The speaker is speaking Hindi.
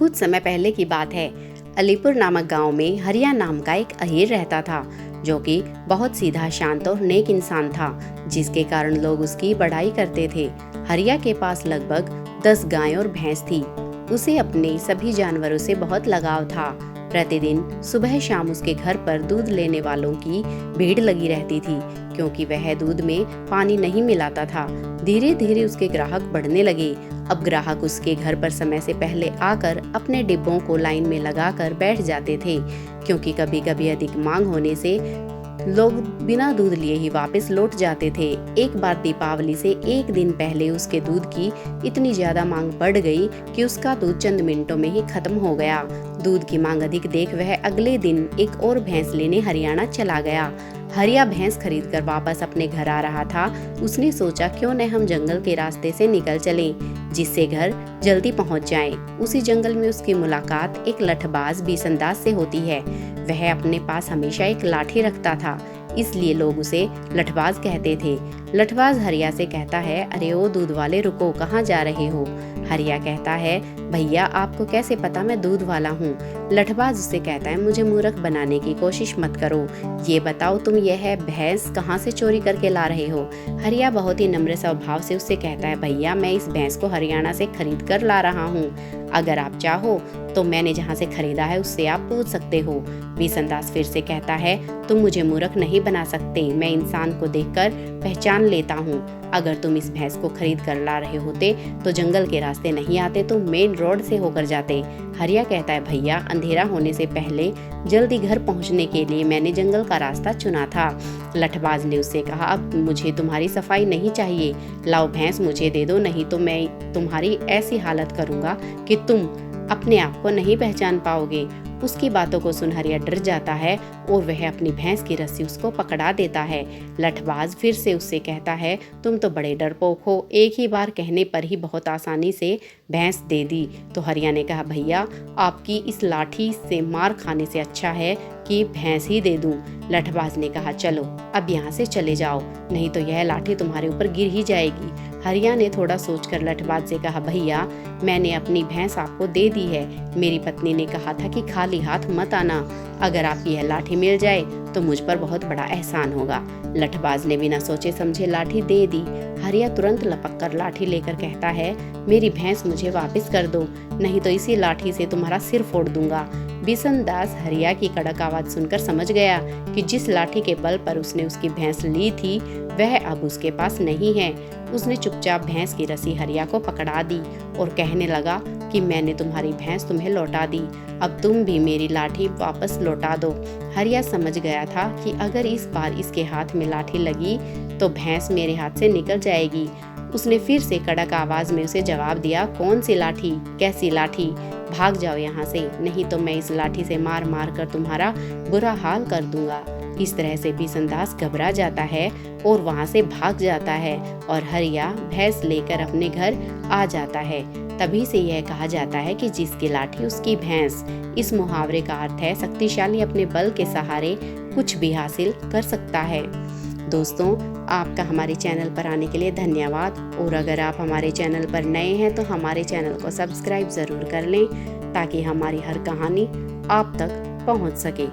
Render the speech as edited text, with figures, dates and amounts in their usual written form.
कुछ समय पहले की बात है। अलीपुर नामक गांव में हरिया नाम का एक अहीर रहता था, जो कि बहुत सीधा, शांत और नेक इंसान था, जिसके कारण लोग उसकी बड़ाई करते थे। हरिया के पास लगभग 10 गायें और भैंस थी। उसे अपने सभी जानवरों से बहुत लगाव था। प्रतिदिन सुबह शाम उसके घर पर दूध लेने वालों की भीड़ लगी रहती थी, क्योंकि वह दूध में पानी नहीं मिलाता था। धीरे धीरे उसके ग्राहक बढ़ने लगे। अब ग्राहक उसके घर पर समय से पहले आकर अपने डिब्बों को लाइन में लगाकर बैठ जाते थे, क्योंकि कभी कभी अधिक मांग होने से लोग बिना दूध लिए ही वापस लौट जाते थे। एक बार दीपावली से एक दिन पहले उसके दूध की इतनी ज्यादा मांग बढ़ गई कि उसका दूध चंद मिनटों में ही खत्म हो गया। दूध की मांग अधिक देख वह अगले दिन एक और भैंस लेने हरियाणा चला गया। हरिया भैंस खरीदकर वापस अपने घर आ रहा था। उसने सोचा, क्यों न हम जंगल के रास्ते से निकल चलें, जिससे घर जल्दी पहुंच जाएं। उसी जंगल में उसकी मुलाकात एक लठबाज बीसंदाज से होती है। वह अपने पास हमेशा एक लाठी रखता था, इसलिए लोग उसे लठबाज कहते थे। लठबाज हरिया से कहता है, अरे ओ दूध वाले, रुको, कहाँ जा रहे हो? हरिया कहता है, भैया आपको कैसे पता मैं दूध वाला हूँ? लठबाज उससे कहता है, मुझे मूर्ख बनाने की कोशिश मत करो। ये बताओ, तुम यह भैंस कहाँ से चोरी करके ला रहे हो? हरिया बहुत ही नम्र स्वभाव से उससे कहता है, भैया मैं इस भैंस को हरियाणा से खरीद कर ला रहा हूँ। अगर आप चाहो तो मैंने जहाँ से खरीदा है उससे आप पूछ सकते हो। बीसंदास फिर से कहता है, तुम मुझे मूर्ख नहीं बना सकते, मैं इंसान को देखकर पहचान लेता हूँ। अगर तुम इस भैंस को खरीद कर ला रहे होते तो जंगल के रास्ते नहीं आते, तो मेन रोड से होकर जाते। हरिया कहता है, भैया अंधेरा होने से पहले जल्दी घर पहुँचने के लिए मैंने जंगल का रास्ता चुना था। लठबाज ने उससे कहा, अब मुझे तुम्हारी सफाई नहीं चाहिए, लाओ भैंस मुझे दे दो, नहीं तो मैं तुम्हारी ऐसी हालत करूँगा कि तुम अपने आप को नहीं पहचान पाओगे। उसकी बातों को सुन हरिया डर जाता है और वह अपनी भैंस की रस्सी उसको पकड़ा देता है। लठबाज फिर से उससे कहता है, तुम तो बड़े डरपोक हो, एक ही बार कहने पर ही बहुत आसानी से भैंस दे दी। तो हरिया ने कहा, भैया आपकी इस लाठी से मार खाने से अच्छा है कि भैंस ही दे दूं। लठबाज ने कहा, चलो अब यहाँ से चले जाओ, नहीं तो यह लाठी तुम्हारे ऊपर गिर ही जाएगी। हरिया ने थोड़ा सोचकर लठबाज से कहा, भैया मैंने अपनी भैंस आपको दे दी है। मेरी पत्नी ने कहा था कि खाली हाथ मत आना, अगर आपकी यह लाठी मिल जाए तो मुझ पर बहुत बड़ा एहसान होगा। लठबाज ने बिना सोचे समझे लाठी दे दी। हरिया तुरंत लपक कर लाठी लेकर कहता है, मेरी भैंस मुझे वापस कर दो, नहीं तो इसी लाठी से तुम्हारा सिर फोड़ दूंगा। बीसंदास हरिया की कड़क आवाज सुनकर समझ गया कि जिस लाठी के बल पर उसने उसकी भैंस ली थी वह अब उसके पास नहीं है। उसने चुपचाप भैंस की रस्सी हरिया को पकड़ा दी और कहने लगा कि मैंने तुम्हारी भैंस तुम्हें लौटा दी, अब तुम भी मेरी लाठी वापस लौटा दो। हरिया समझ गया था कि अगर इस बार इसके हाथ में लाठी लगी तो भैंस मेरे हाथ से निकल जाएगी। उसने फिर से कड़क आवाज में उसे जवाब दिया, कौन सी लाठी, कैसी लाठी? भाग जाओ यहाँ से, नहीं तो मैं इस लाठी से मार मार कर तुम्हारा बुरा हाल कर दूंगा। इस तरह से बीसंदास घबरा जाता है और वहाँ से भाग जाता है और हरिया भैंस लेकर अपने घर आ जाता है। तभी से यह कहा जाता है कि जिसकी लाठी उसकी भैंस। इस मुहावरे का अर्थ है, शक्तिशाली अपने बल के सहारे कुछ भी हासिल कर सकता है। दोस्तों, आपका हमारे चैनल पर आने के लिए धन्यवाद, और अगर आप हमारे चैनल पर नए हैं तो हमारे चैनल को सब्सक्राइब ज़रूर कर लें, ताकि हमारी हर कहानी आप तक पहुंच सके।